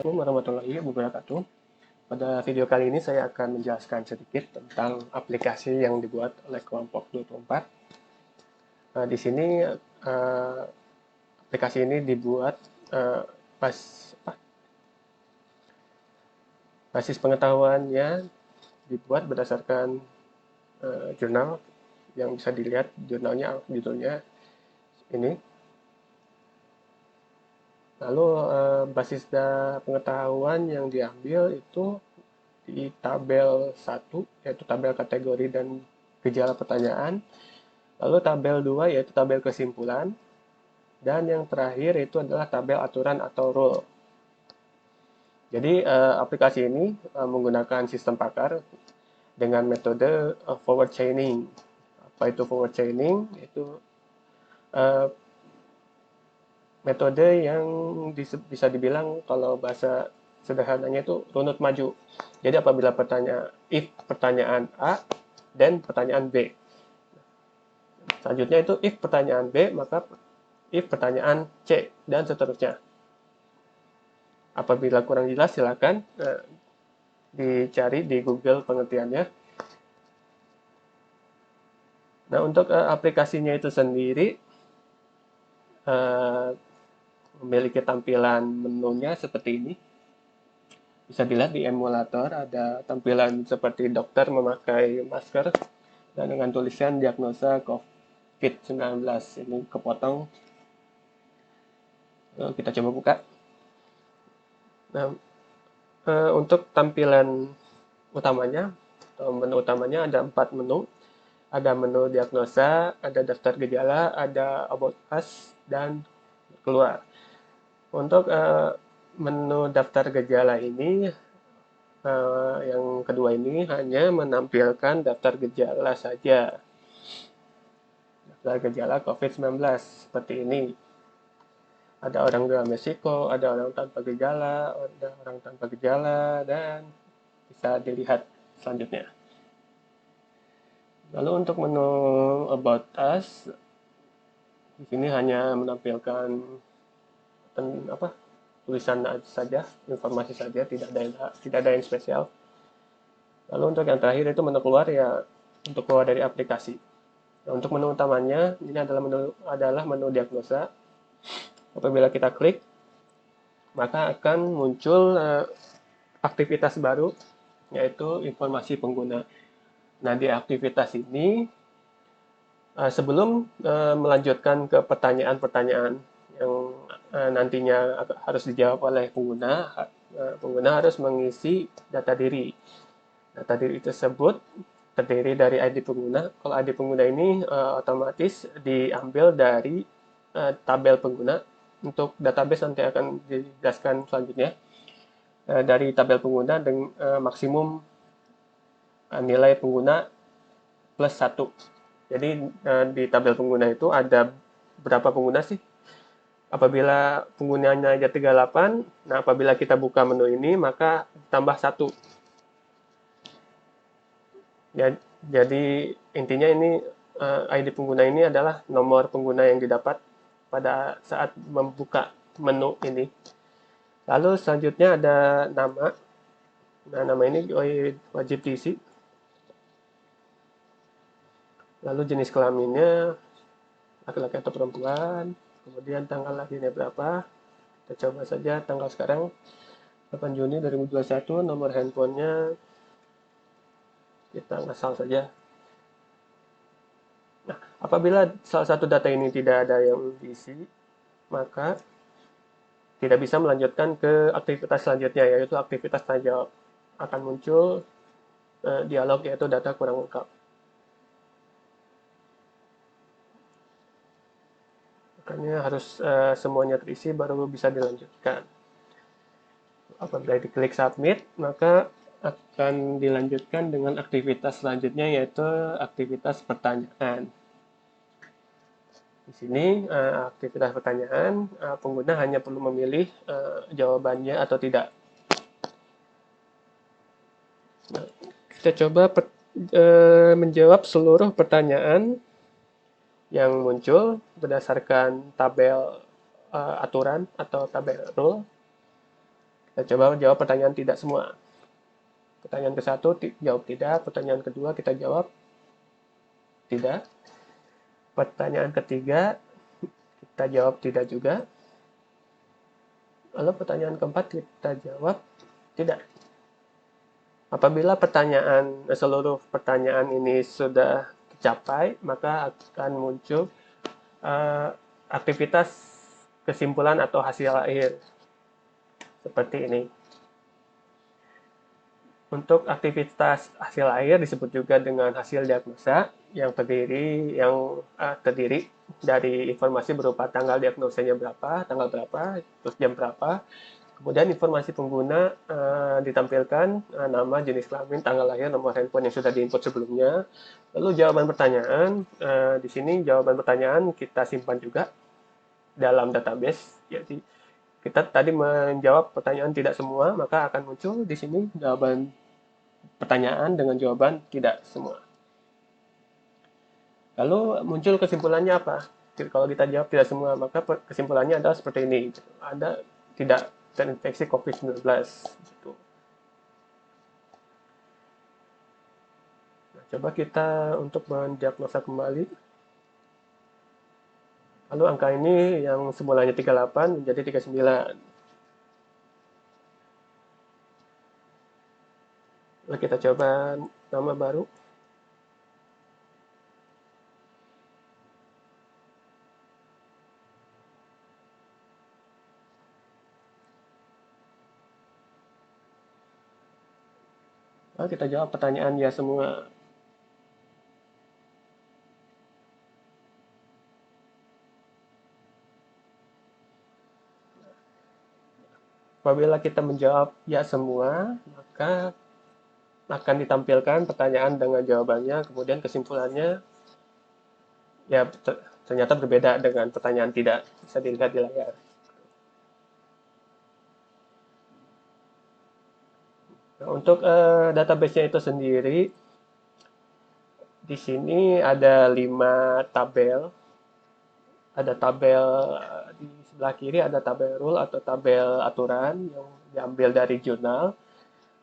Assalamualaikum warahmatullahi wabarakatuh. Pada video kali ini saya akan menjelaskan sedikit tentang aplikasi yang dibuat oleh kelompok 24. Di sini uh, aplikasi ini dibuat uh, pas, basis pengetahuannya dibuat berdasarkan jurnal yang bisa dilihat judulnya ini. Lalu basis pengetahuan yang diambil itu di tabel 1, yaitu tabel kategori dan gejala pertanyaan. Lalu tabel 2 yaitu tabel kesimpulan. Dan yang terakhir itu adalah tabel aturan atau rule. Jadi aplikasi ini menggunakan sistem pakar dengan metode forward chaining. Apa itu forward chaining? Itu metode yang bisa dibilang kalau bahasa sederhananya itu runut maju. Jadi apabila if pertanyaan A dan pertanyaan B. Selanjutnya itu if pertanyaan B, maka if pertanyaan C, dan seterusnya. Apabila kurang jelas, silakan dicari di Google pengertiannya. Nah, untuk aplikasinya itu sendiri, memiliki tampilan menunya seperti ini. Bisa dilihat di emulator, ada tampilan seperti dokter memakai masker, dan dengan tulisan diagnosa COVID-19. Ini kepotong. Kita coba buka. Nah, untuk tampilan utamanya, atau menu utamanya ada 4 menu. Ada menu diagnosa, ada daftar gejala, ada about us, dan keluar. Untuk menu daftar gejala ini, yang kedua ini hanya menampilkan daftar gejala saja. Daftar gejala COVID-19 seperti ini. Ada orang dengan resiko, ada orang tanpa gejala, ada orang tanpa gejala, dan bisa dilihat selanjutnya. Lalu untuk menu About Us, di sini hanya menampilkan tulisan saja, informasi saja, tidak ada yang spesial. Lalu untuk yang terakhir itu menu keluar, ya untuk keluar dari aplikasi. Nah, untuk menu utamanya ini adalah menu diagnosa. Apabila kita klik, maka akan muncul aktivitas baru, yaitu informasi pengguna. Nah, di aktivitas ini, sebelum melanjutkan ke pertanyaan-pertanyaan yang nantinya harus dijawab oleh pengguna, pengguna harus mengisi data diri. Data diri tersebut terdiri dari ID pengguna. Kalau ID pengguna ini otomatis diambil dari tabel pengguna. Untuk database nanti akan dijelaskan selanjutnya. Dari tabel pengguna dengan maksimum nilai pengguna plus 1. Jadi di tabel pengguna itu ada berapa pengguna sih? Apabila penggunanya aja 38, nah apabila kita buka menu ini, maka tambah 1. Ya, jadi intinya ini ID pengguna ini adalah nomor pengguna yang didapat pada saat membuka menu ini. Lalu selanjutnya ada nama. Nah, nama ini wajib diisi. Lalu jenis kelaminnya, laki-laki atau perempuan. Kemudian tanggal lahirnya berapa. Kita coba saja tanggal sekarang, 8 Juni 2021, nomor handphonenya kita ngasal saja. Nah, apabila salah satu data ini tidak ada yang diisi, maka tidak bisa melanjutkan ke aktivitas selanjutnya, yaitu aktivitas tanya jawab. Akan muncul dialog yaitu data kurang lengkap. Makanya harus semuanya terisi baru bisa dilanjutkan. Apabila diklik submit, maka akan dilanjutkan dengan aktivitas selanjutnya, yaitu aktivitas pertanyaan. Di sini aktivitas pertanyaan, pengguna hanya perlu memilih jawabannya atau tidak. Nah, kita coba menjawab seluruh pertanyaan yang muncul berdasarkan tabel aturan atau tabel rule. Kita coba jawab pertanyaan tidak semua. Pertanyaan ke satu jawab tidak, pertanyaan kedua kita jawab tidak. Pertanyaan ketiga kita jawab tidak juga. Lalu pertanyaan keempat kita jawab tidak. Apabila seluruh pertanyaan ini sudah tercapai, maka akan muncul aktivitas kesimpulan atau hasil akhir seperti ini. Untuk aktivitas hasil akhir disebut juga dengan hasil diagnosa yang terdiri dari informasi berupa tanggal diagnosanya berapa, tanggal berapa, terus jam berapa. Kemudian informasi pengguna ditampilkan nama, jenis kelamin, tanggal lahir, nomor handphone yang sudah diinput sebelumnya. Lalu jawaban pertanyaan, di sini jawaban pertanyaan kita simpan juga dalam database. Jadi kita tadi menjawab pertanyaan tidak semua, maka akan muncul di sini jawaban pertanyaan dengan jawaban tidak semua. Lalu muncul kesimpulannya apa? Kalau kita jawab tidak semua, maka kesimpulannya adalah seperti ini. Anda tidak terinfeksi COVID-19. Gitu. Nah, coba kita untuk mendiagnosa kembali. Lalu angka ini yang semulanya 38 menjadi 39. Lalu kita coba nama baru. Lalu kita jawab pertanyaan ya semua. Apabila kita menjawab ya semua, maka akan ditampilkan pertanyaan dengan jawabannya, kemudian kesimpulannya ya ternyata berbeda dengan pertanyaan tidak. Bisa dilihat di layar. Nah, untuk database-nya itu sendiri, di sini ada 5 tabel. Ada tabel di sebelah kiri ada tabel rule atau tabel aturan yang diambil dari jurnal.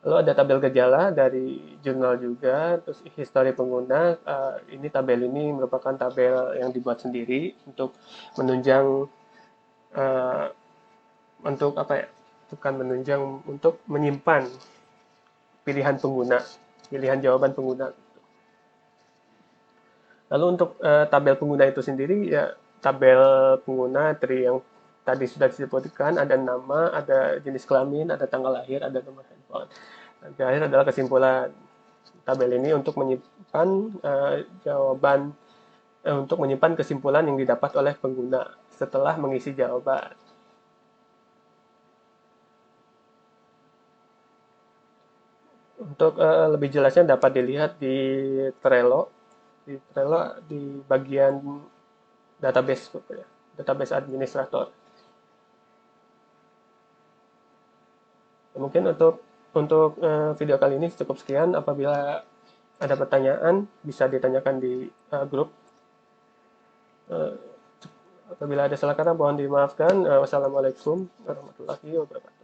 Lalu ada tabel gejala dari jurnal juga, terus histori pengguna. Ini tabel ini merupakan tabel yang dibuat sendiri untuk menunjang untuk apa ya? Bukan menunjang, untuk menyimpan pilihan pengguna, pilihan jawaban pengguna. Lalu untuk tabel pengguna itu sendiri ya tabel pengguna dari yang tadi sudah disebutkan, ada nama, ada jenis kelamin, ada tanggal lahir, ada nomor handphone. Dan terakhir adalah kesimpulan. Tabel ini untuk menyimpan untuk menyimpan kesimpulan yang didapat oleh pengguna setelah mengisi jawaban. Untuk lebih jelasnya dapat dilihat di Trello. Di bagian database administrator. Mungkin untuk video kali ini cukup sekian. Apabila ada pertanyaan bisa ditanyakan di grup. Apabila ada salah kata mohon dimaafkan. Wassalamualaikum warahmatullahi wabarakatuh.